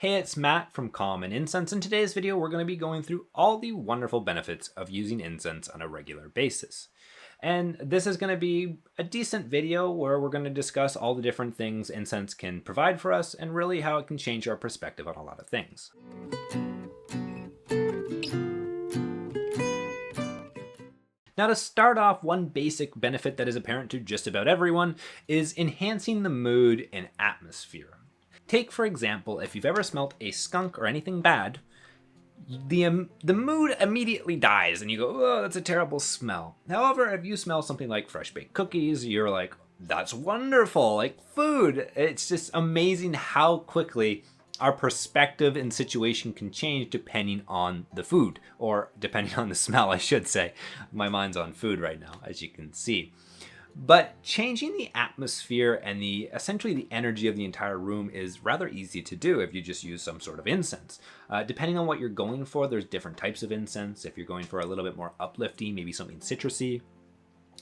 Hey, it's Matt from Calm Incense. In today's video, we're going to be going through all the wonderful benefits of using incense on a regular basis. And this is going to be a decent video where we're going to discuss all the different things incense can provide for us and really how it can change our perspective on a lot of things. Now, to start off, one basic benefit that is apparent to just about everyone is enhancing the mood and atmosphere. Take, for example, if you've ever smelt a skunk or anything bad, the mood immediately dies and you go, oh, that's a terrible smell. However, if you smell something like fresh baked cookies, you're like, that's wonderful, like food. It's just amazing how quickly our perspective and situation can change depending on the food, or depending on the smell, I should say. My mind's on food right now, as you can see. But changing the atmosphere and essentially the energy of the entire room is rather easy to do if you just use some sort of incense. Depending on what you're going for, there's different types of incense. If you're going for a little bit more uplifting, maybe something citrusy.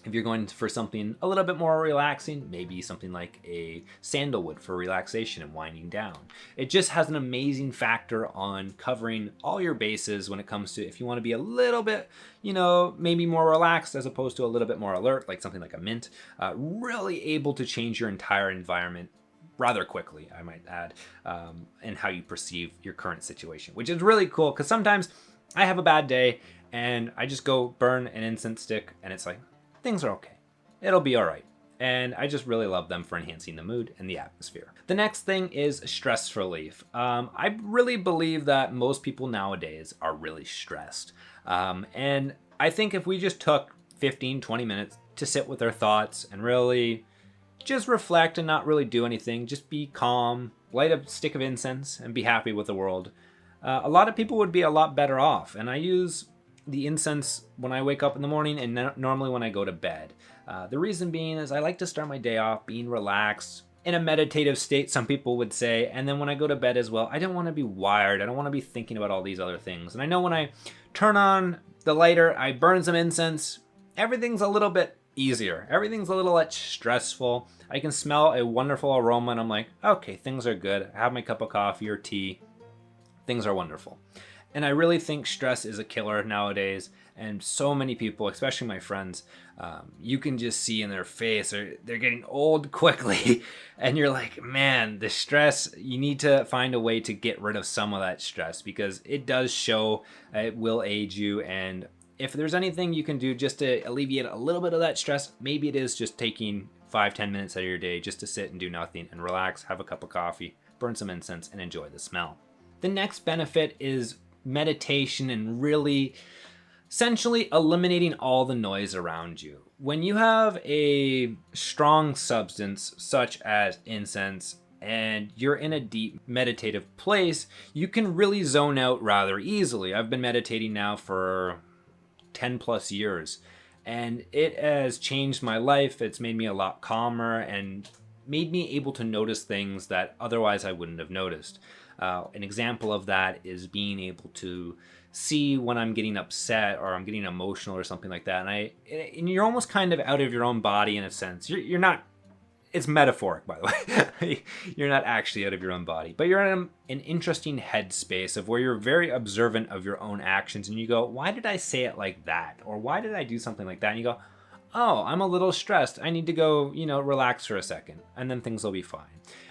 If you're going for something a little bit more relaxing, maybe something like a sandalwood for relaxation and winding down. It just has an amazing factor on covering all your bases when it comes to if you want to be a little bit, maybe more relaxed as opposed to a little bit more alert, like something like a mint. Really able to change your entire environment rather quickly, I might add, and how you perceive your current situation, which is really cool because sometimes I have a bad day and I just go burn an incense stick and it's like, things are okay. It'll be all right. And I just really love them for enhancing the mood and the atmosphere. The next thing is stress relief. I really believe that most people nowadays are really stressed. And I think if we just took 15, 20 minutes to sit with our thoughts and really just reflect and not really do anything, just be calm, light a stick of incense and be happy with the world, a lot of people would be a lot better off. And I use the incense when I wake up in the morning and normally when I go to bed. The reason being is I like to start my day off being relaxed, in a meditative state, some people would say, and then when I go to bed as well, I don't want to be wired. I don't want to be thinking about all these other things. And I know when I turn on the lighter, I burn some incense, everything's a little bit easier. Everything's a little less stressful. I can smell a wonderful aroma and I'm like, okay, things are good. I have my cup of coffee or tea. Things are wonderful. And I really think stress is a killer nowadays. And so many people, especially my friends, you can just see in their face, they're getting old quickly. And you're like, man, the stress, you need to find a way to get rid of some of that stress because it does show, it will age you. And if there's anything you can do just to alleviate a little bit of that stress, maybe it is just taking 5-10 minutes out of your day just to sit and do nothing and relax, have a cup of coffee, burn some incense, and enjoy the smell. The next benefit is meditation and really essentially eliminating all the noise around you. When you have a strong substance such as incense and you're in a deep meditative place, you can really zone out rather easily. I've been meditating now for 10 plus years and it has changed my life. It's made me a lot calmer and made me able to notice things that otherwise I wouldn't have noticed. An example of that is being able to see when I'm getting upset or I'm getting emotional or something like that. And you're almost kind of out of your own body in a sense. You're not, it's metaphoric, by the way. You're not actually out of your own body, but you're in an interesting headspace of where you're very observant of your own actions. And you go, why did I say it like that? Or why did I do something like that? And you go, oh, I'm a little stressed. I need to go, relax for a second and then things will be fine.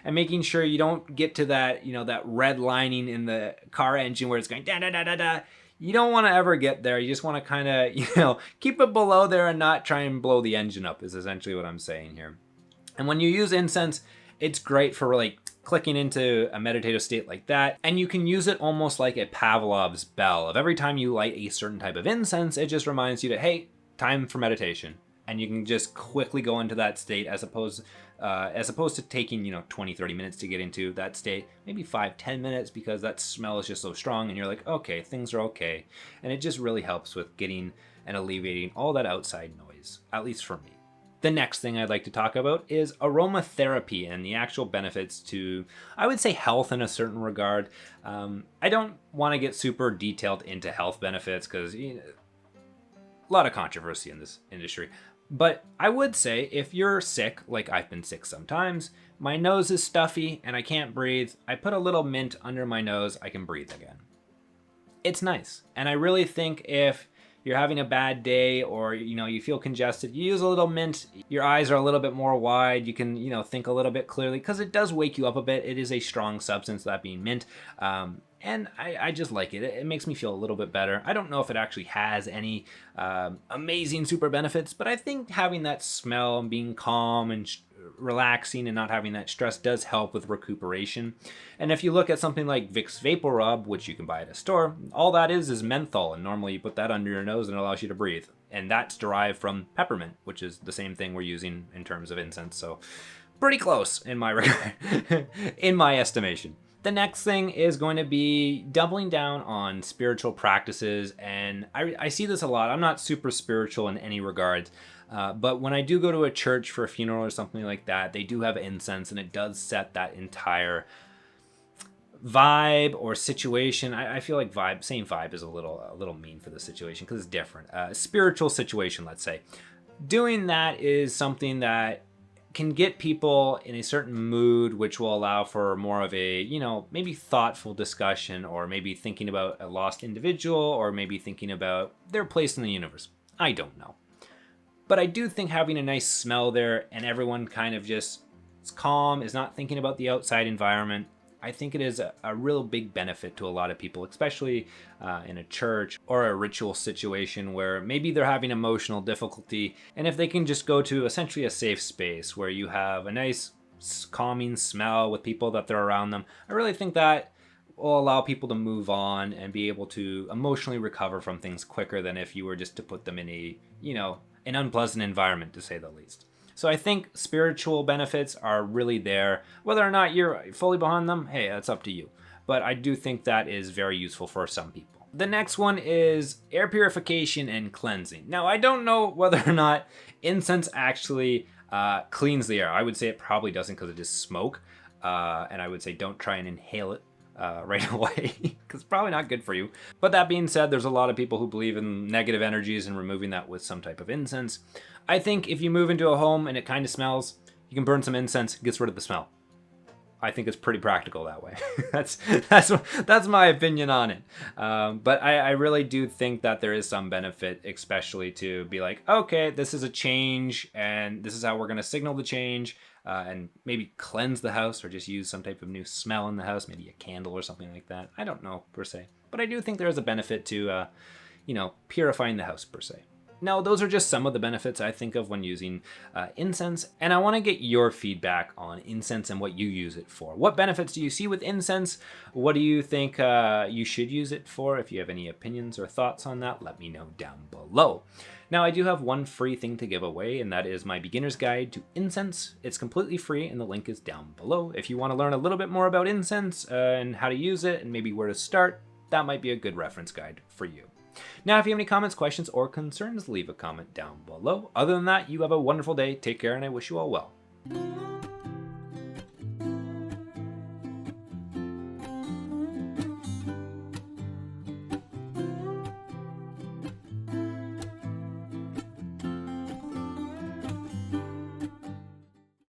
And making sure you don't get to that, that red lining in the car engine where it's going da da da da da. You don't want to ever get there. You just want to kind of, keep it below there and not try and blow the engine up is essentially what I'm saying here. And when you use incense, it's great for like clicking into a meditative state like that. And you can use it almost like a Pavlov's bell of every time you light a certain type of incense, it just reminds you that, hey, time for meditation. And you can just quickly go into that state as opposed to taking 20-30 minutes to get into that state, maybe 5-10 minutes because that smell is just so strong and you're like, okay, things are okay. And it just really helps with getting and alleviating all that outside noise, at least for me. The next thing I'd like to talk about is aromatherapy and the actual benefits to, I would say, health in a certain regard. I don't want to get super detailed into health benefits because a lot of controversy in this industry. But I would say if you're sick, like I've been sick sometimes, my nose is stuffy and I can't breathe, I put a little mint under my nose, I can breathe again. It's nice. And I really think if you're having a bad day or you feel congested, you use a little mint, your eyes are a little bit more wide, you can think a little bit clearly, because it does wake you up a bit. It is a strong substance, that being mint. And I just like it. It makes me feel a little bit better. I don't know if it actually has any amazing super benefits, but I think having that smell and being calm and relaxing and not having that stress does help with recuperation. And if you look at something like Vicks Vapor Rub, which you can buy at a store, all that is menthol, and normally you put that under your nose and it allows you to breathe. And that's derived from peppermint, which is the same thing we're using in terms of incense. So pretty close in my regard, in my estimation. The next thing is going to be doubling down on spiritual practices. And I see this a lot. I'm not super spiritual in any regards. But when I do go to a church for a funeral or something like that, they do have incense, and it does set that entire vibe or situation. I feel like saying vibe is a little mean for the situation because it's different. Spiritual situation, let's say. Doing that is something that can get people in a certain mood, which will allow for more of a, maybe thoughtful discussion, or maybe thinking about a lost individual, or maybe thinking about their place in the universe. I don't know. But I do think having a nice smell there and everyone kind of just is calm, is not thinking about the outside environment, I think it is a real big benefit to a lot of people, especially in a church or a ritual situation where maybe they're having emotional difficulty. And if they can just go to essentially a safe space where you have a nice calming smell with people that they're around them, I really think that will allow people to move on and be able to emotionally recover from things quicker than if you were just to put them in an unpleasant environment, to say the least. So I think spiritual benefits are really there. Whether or not you're fully behind them, hey, that's up to you. But I do think that is very useful for some people. The next one is air purification and cleansing. Now, I don't know whether or not incense actually cleans the air. I would say it probably doesn't, because it is smoke. And I would say don't try and inhale it right away, because it's probably not good for you. But that being said, there's a lot of people who believe in negative energies and removing that with some type of incense. I think if you move into a home and it kind of smells, you can burn some incense, it gets rid of the smell. I think it's pretty practical that way. that's my opinion on it. But I really do think that there is some benefit, especially to be like, okay, this is a change, and this is how we're going to signal the change, and maybe cleanse the house, or just use some type of new smell in the house, maybe a candle or something like that. I don't know per se, but I do think there is a benefit to, purifying the house per se. Now, those are just some of the benefits I think of when using incense, and I want to get your feedback on incense and what you use it for. What benefits do you see with incense? What do you think you should use it for? If you have any opinions or thoughts on that, let me know down below. Now, I do have one free thing to give away, and that is my beginner's guide to incense. It's completely free, and the link is down below. If you want to learn a little bit more about incense and how to use it and maybe where to start, that might be a good reference guide for you. Now, if you have any comments, questions, or concerns, leave a comment down below. Other than that, you have a wonderful day. Take care, and I wish you all well.